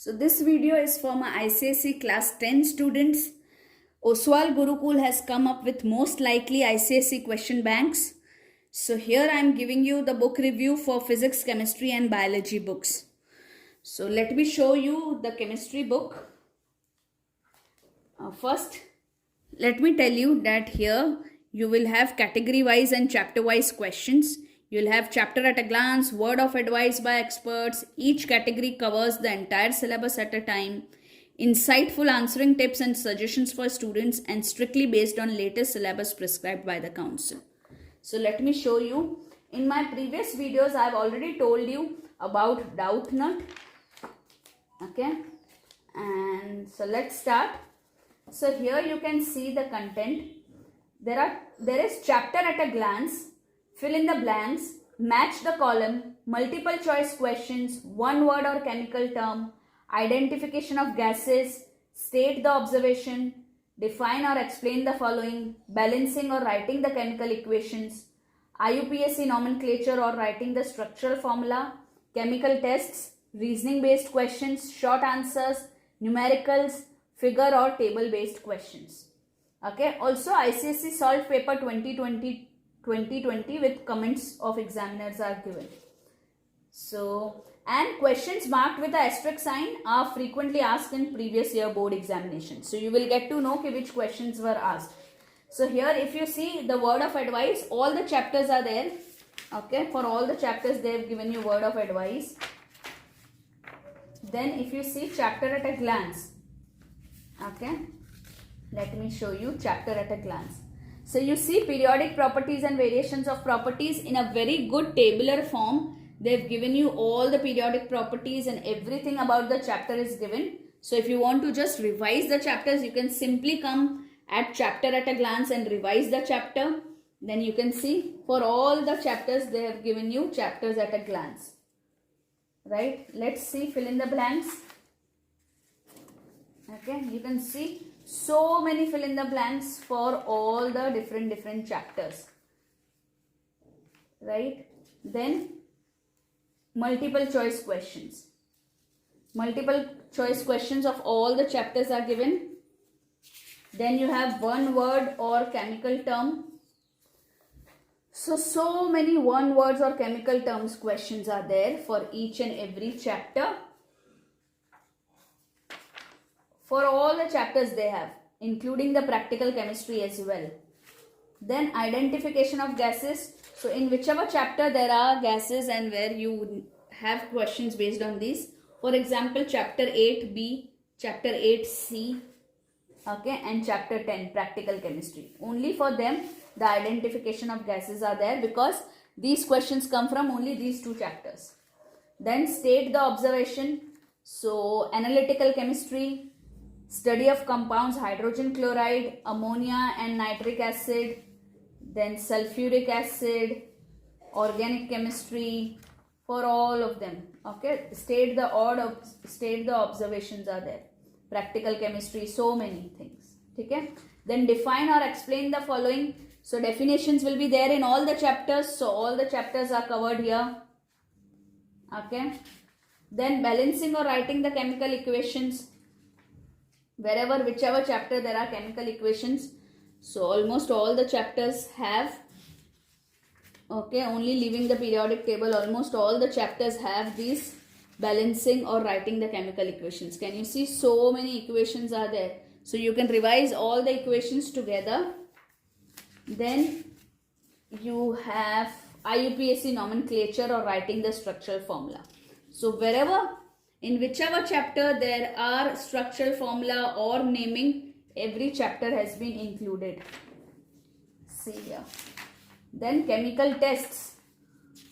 So this video is for my ICSE class 10 students. Oswal Gurukul has come up with most likely ICSE question banks. So here I am giving you the book review for physics, chemistry and biology books. So let me show you the chemistry book. First, let me tell you that here you will have category-wise and chapter-wise questions. You will have chapter at a glance, word of advice by experts. Each category covers the entire syllabus at a time. Insightful answering tips and suggestions for students and strictly based on latest syllabus prescribed by the council. So let me show you. In my previous videos, I have already told you about doubt nut. Okay. And so let's start. So here you can see the content. There is chapter at a glance, fill in the blanks, match the column, multiple choice questions, one word or chemical term, identification of gases, state the observation, define or explain the following, balancing or writing the chemical equations, IUPAC nomenclature or writing the structural formula, chemical tests, reasoning based questions, short answers, numericals, figure or table based questions. Okay, also ICSE solved paper 2020 with comments of examiners are given. So, and questions marked with the asterisk sign are frequently asked in previous year board examinations. So you will get to know which questions were asked. So here if you see the word of advice, all the chapters are there. Okay, for all the chapters they have given you word of advice. Then if you see chapter at a glance. Okay, let me show you chapter at a glance. So you see periodic properties and variations of properties in a very good tabular form. They've given you all the periodic properties and everything about the chapter is given. So if you want to just revise the chapters, you can simply come at chapter at a glance and revise the chapter. Then you can see for all the chapters they have given you chapters at a glance. Right? Let's see, fill in the blanks. Okay, you can see so many fill in the blanks for all the different chapters. Right? Then multiple choice questions. Multiple choice questions of all the chapters are given. Then you have one word or chemical term. So many one words or chemical terms questions are there for each and every chapter. For all the chapters they have, including the practical chemistry as well. Then identification of gases. So in whichever chapter there are gases and where you have questions based on these. For example, chapter 8b, chapter 8c, okay, and chapter 10 practical chemistry. Only for them the identification of gases are there because these questions come from only these two chapters. Then state the observation. So analytical chemistry, study of compounds, hydrogen chloride, ammonia and nitric acid, then sulfuric acid, organic chemistry, for all of them. Okay, state the observations are there. Practical chemistry, so many things. Okay, then define or explain the following. So definitions will be there in all the chapters. So all the chapters are covered here. Okay, then balancing or writing the chemical equations. Whichever chapter there are chemical equations. So almost all the chapters have. Okay, only leaving the periodic table, almost all the chapters have these balancing or writing the chemical equations. Can you see so many equations are there? So you can revise all the equations together. Then you have IUPAC nomenclature or writing the structural formula. So in whichever chapter there are structural formula or naming, every chapter has been included. See here. Then chemical tests.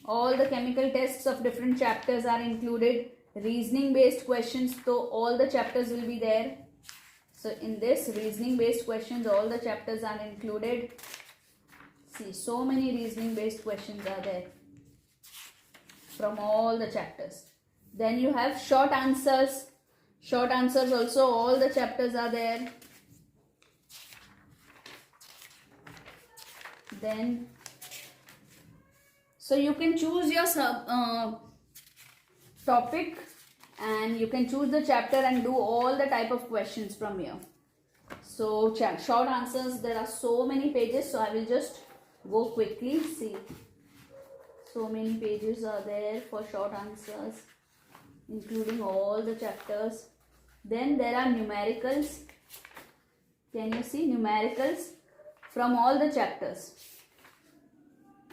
All the chemical tests of different chapters are included. Reasoning based questions, so all the chapters will be there. So in this reasoning based questions, all the chapters are included. See, so many reasoning based questions are there from all the chapters. Then you have short answers. Short answers also, all the chapters are there. Then, so you can choose your topic and you can choose the chapter and do all the type of questions from here. So short answers, there are so many pages, so I will just go quickly. See, so many pages are there for short answers, including all the chapters. Then there are numericals. Can you see numericals from all the chapters?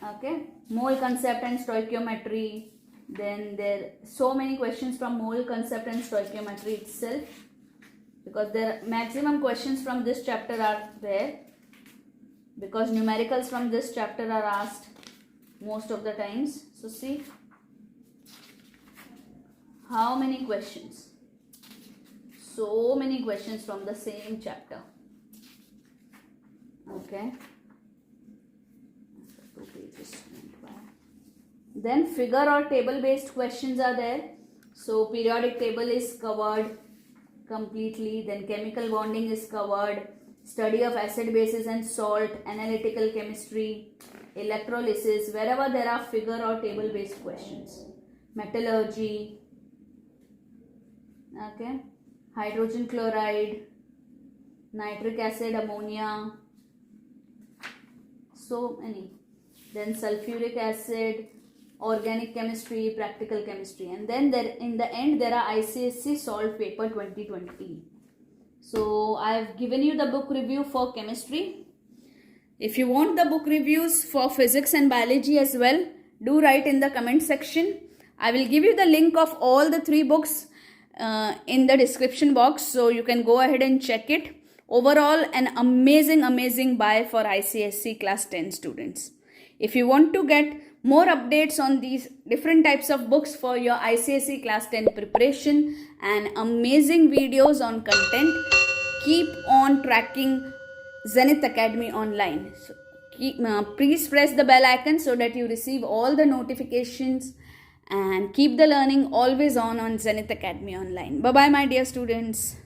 Okay, mole concept and stoichiometry. Then there are so many questions from mole concept and stoichiometry itself, because there maximum questions from this chapter are there, because numericals from this chapter are asked most of the times. So see how many questions, so many questions from the same chapter. Okay, 2 pages went by. Then figure or table based questions are there. So periodic table is covered completely. Then chemical bonding is covered. Study of acid bases and salt, analytical chemistry, electrolysis, wherever there are figure or table based questions. Metallurgy, okay, hydrogen chloride, nitric acid, ammonia, so many. Then sulfuric acid, organic chemistry, practical chemistry, and then there in the end there are ICSE Solved Paper 2020. So I have given you the book review for chemistry. If you want the book reviews for physics and biology as well, do write in the comment section. I will give you the link of all the 3 books in the description box, so you can go ahead and check it. Overall, an amazing buy for ICSE class 10 students. If you want to get more updates on these different types of books for your ICSE class 10 preparation and amazing videos on content, keep on tracking Zenith Academy online. So please press the bell icon so that you receive all the notifications, and keep the learning always on Zenith Academy online. Bye bye my dear students.